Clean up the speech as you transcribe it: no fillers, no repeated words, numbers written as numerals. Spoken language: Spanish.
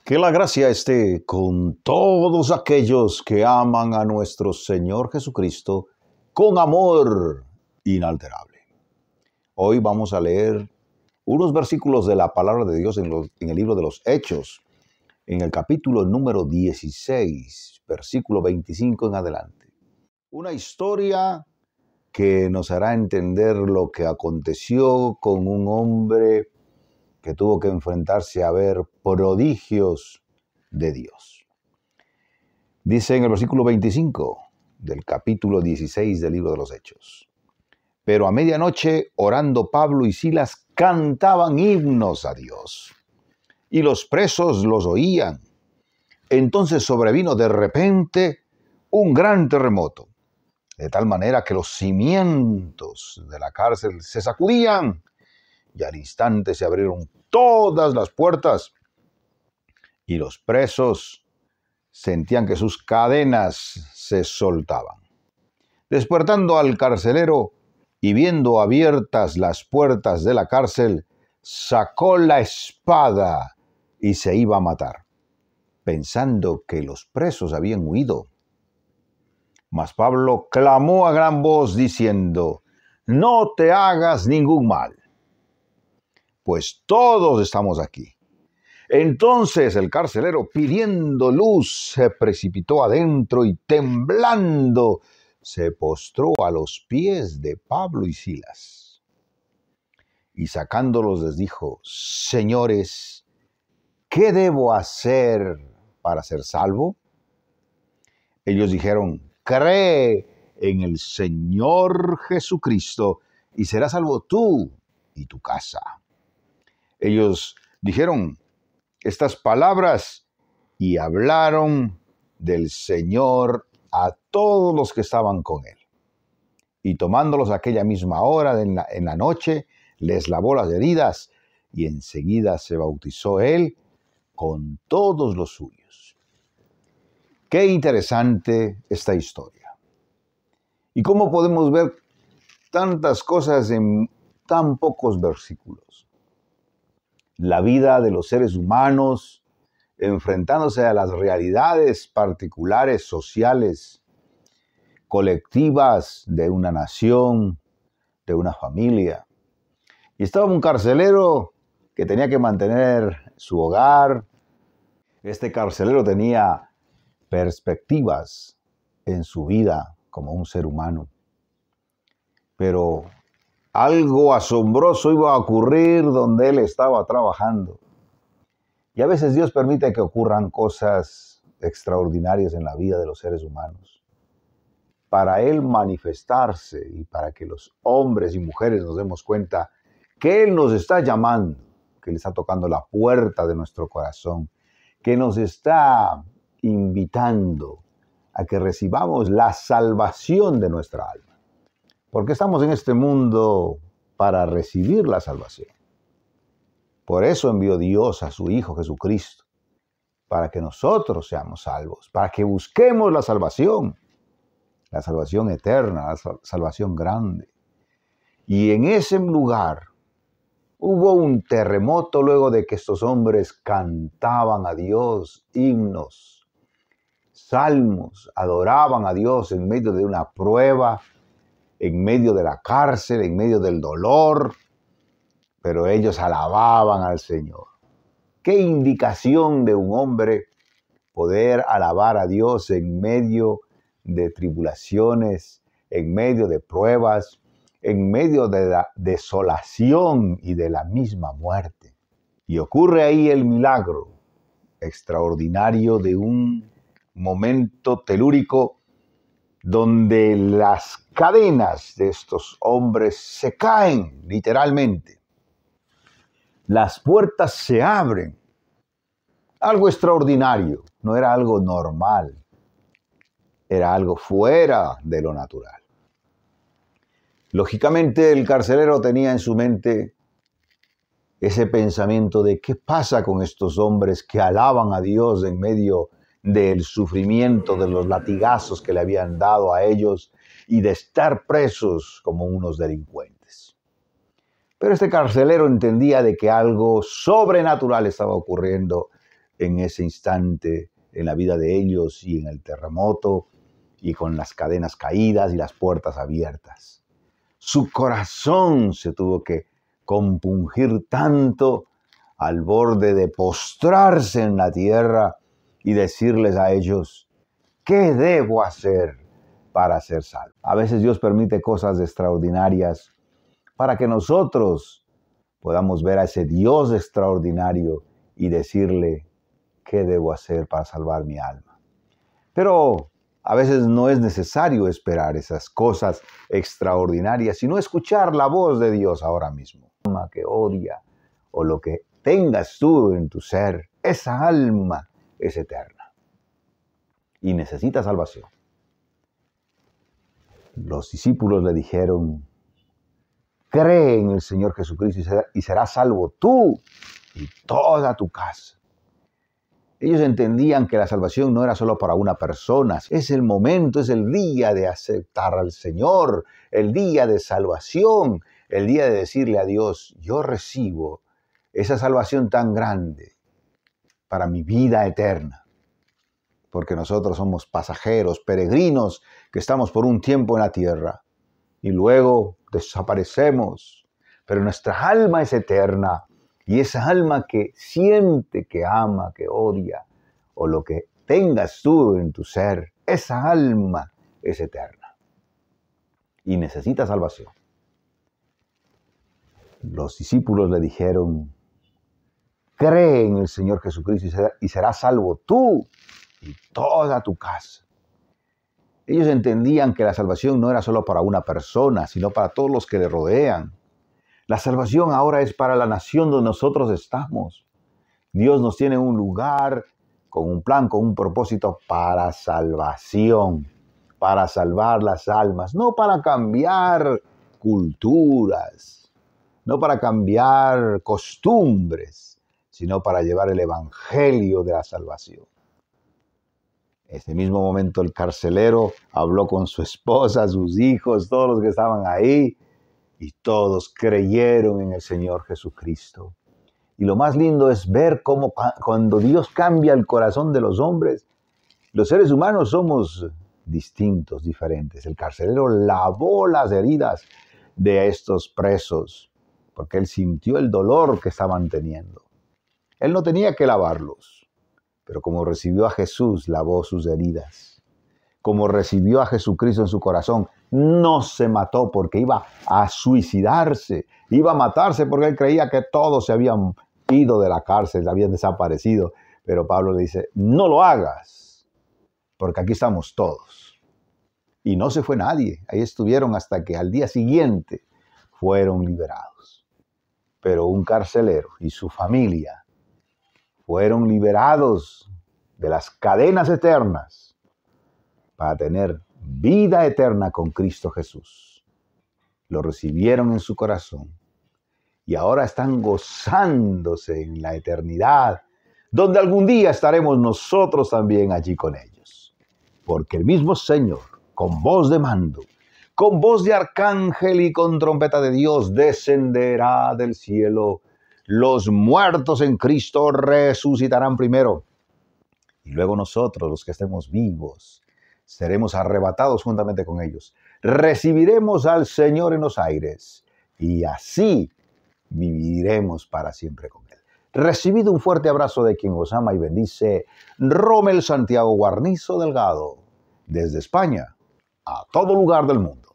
Que la gracia esté con todos aquellos que aman a nuestro Señor Jesucristo con amor inalterable. Hoy vamos a leer unos versículos de la palabra de Dios en el libro de los Hechos, en el capítulo número 16, versículo 25 en adelante. Una historia que nos hará entender lo que aconteció con un hombre que tuvo que enfrentarse a ver prodigios de Dios. Dice en el versículo 25 del capítulo 16 del libro de los Hechos: pero a medianoche, orando Pablo y Silas, cantaban himnos a Dios, y los presos los oían. Entonces sobrevino de repente un gran terremoto, de tal manera que los cimientos de la cárcel se sacudían, y al instante se abrieron todas las puertas, y los presos sentían que sus cadenas se soltaban. Despertando al carcelero y viendo abiertas las puertas de la cárcel, sacó la espada y se iba a matar, pensando que los presos habían huido. Mas Pablo clamó a gran voz diciendo: no te hagas ningún mal, pues todos estamos aquí. Entonces el carcelero, pidiendo luz, se precipitó adentro y temblando se postró a los pies de Pablo y Silas. Y sacándolos les dijo: señores, ¿qué debo hacer para ser salvo? Ellos dijeron: cree en el Señor Jesucristo y serás salvo tú y tu casa. Ellos dijeron estas palabras y hablaron del Señor a todos los que estaban con él. Y tomándolos aquella misma hora en la noche, les lavó las heridas y enseguida se bautizó él con todos los suyos. Qué interesante esta historia. Y cómo podemos ver tantas cosas en tan pocos versículos. La vida de los seres humanos enfrentándose a las realidades particulares, sociales, colectivas de una nación, de una familia. Y estaba un carcelero que tenía que mantener su hogar. Este carcelero tenía perspectivas en su vida como un ser humano. Pero algo asombroso iba a ocurrir donde él estaba trabajando. Y a veces Dios permite que ocurran cosas extraordinarias en la vida de los seres humanos, para Él manifestarse y para que los hombres y mujeres nos demos cuenta que Él nos está llamando, que Él está tocando la puerta de nuestro corazón, que nos está invitando a que recibamos la salvación de nuestra alma. Porque estamos en este mundo para recibir la salvación. Por eso envió Dios a su Hijo Jesucristo, para que nosotros seamos salvos, para que busquemos la salvación eterna, la salvación grande. Y en ese lugar hubo un terremoto luego de que estos hombres cantaban a Dios himnos, salmos, adoraban a Dios en medio de una prueba, en medio de la cárcel, en medio del dolor. Pero ellos alababan al Señor. Qué indicación de un hombre poder alabar a Dios en medio de tribulaciones, en medio de pruebas, en medio de la desolación y de la misma muerte. Y ocurre ahí el milagro extraordinario de un momento telúrico donde las cadenas de estos hombres se caen literalmente. Las puertas se abren. Algo extraordinario, no era algo normal, era algo fuera de lo natural. Lógicamente el carcelero tenía en su mente ese pensamiento de qué pasa con estos hombres que alaban a Dios en medio del sufrimiento, de los latigazos que le habían dado a ellos y de estar presos como unos delincuentes. Pero este carcelero entendía de que algo sobrenatural estaba ocurriendo en ese instante en la vida de ellos y en el terremoto y con las cadenas caídas y las puertas abiertas. Su corazón se tuvo que compungir tanto al borde de postrarse en la tierra y decirles a ellos, ¿qué debo hacer para ser salvo? A veces Dios permite cosas extraordinarias para que nosotros podamos ver a ese Dios extraordinario y decirle, ¿qué debo hacer para salvar mi alma? Pero a veces no es necesario esperar esas cosas extraordinarias, sino escuchar la voz de Dios ahora mismo. Alma que odia o lo que tengas tú en tu ser, esa alma es eterna y necesita salvación. Los discípulos le dijeron, cree en el Señor Jesucristo y serás salvo tú y toda tu casa. Ellos entendían que la salvación no era solo para una persona. Es el momento, es el día de aceptar al Señor, el día de salvación, el día de decirle a Dios, yo recibo esa salvación tan grande para mi vida eterna. Porque nosotros somos pasajeros, peregrinos, que estamos por un tiempo en la tierra y luego desaparecemos. Pero nuestra alma es eterna. Y esa alma que siente, que ama, que odia, o lo que tengas tú en tu ser, esa alma es eterna. Y necesita salvación. Los discípulos le dijeron, cree en el Señor Jesucristo y serás salvo tú y toda tu casa. Ellos entendían que la salvación no era solo para una persona, sino para todos los que le rodean. La salvación ahora es para la nación donde nosotros estamos. Dios nos tiene un lugar, con un plan, con un propósito para salvación, para salvar las almas, no para cambiar culturas, no para cambiar costumbres, sino para llevar el evangelio de la salvación. En ese mismo momento el carcelero habló con su esposa, sus hijos, todos los que estaban ahí, y todos creyeron en el Señor Jesucristo. Y lo más lindo es ver cómo cuando Dios cambia el corazón de los hombres, los seres humanos somos distintos, diferentes. El carcelero lavó las heridas de estos presos, porque él sintió el dolor que estaban teniendo. Él no tenía que lavarlos, pero como recibió a Jesús, lavó sus heridas. Como recibió a Jesucristo en su corazón, no se mató porque iba a suicidarse, iba a matarse porque él creía que todos se habían ido de la cárcel, habían desaparecido. Pero Pablo le dice, no lo hagas, porque aquí estamos todos. Y no se fue nadie, ahí estuvieron hasta que al día siguiente fueron liberados. Pero un carcelero y su familia fueron liberados de las cadenas eternas para tener vida eterna con Cristo Jesús. Lo recibieron en su corazón y ahora están gozándose en la eternidad, donde algún día estaremos nosotros también allí con ellos. Porque el mismo Señor, con voz de mando, con voz de arcángel y con trompeta de Dios, descenderá del cielo. Los muertos en Cristo resucitarán primero. Y luego nosotros, los que estemos vivos, seremos arrebatados juntamente con ellos. Recibiremos al Señor en los aires y así viviremos para siempre con Él. Recibido un fuerte abrazo de quien os ama y bendice, Rommel Santiago Guarnizo Delgado, desde España a todo lugar del mundo.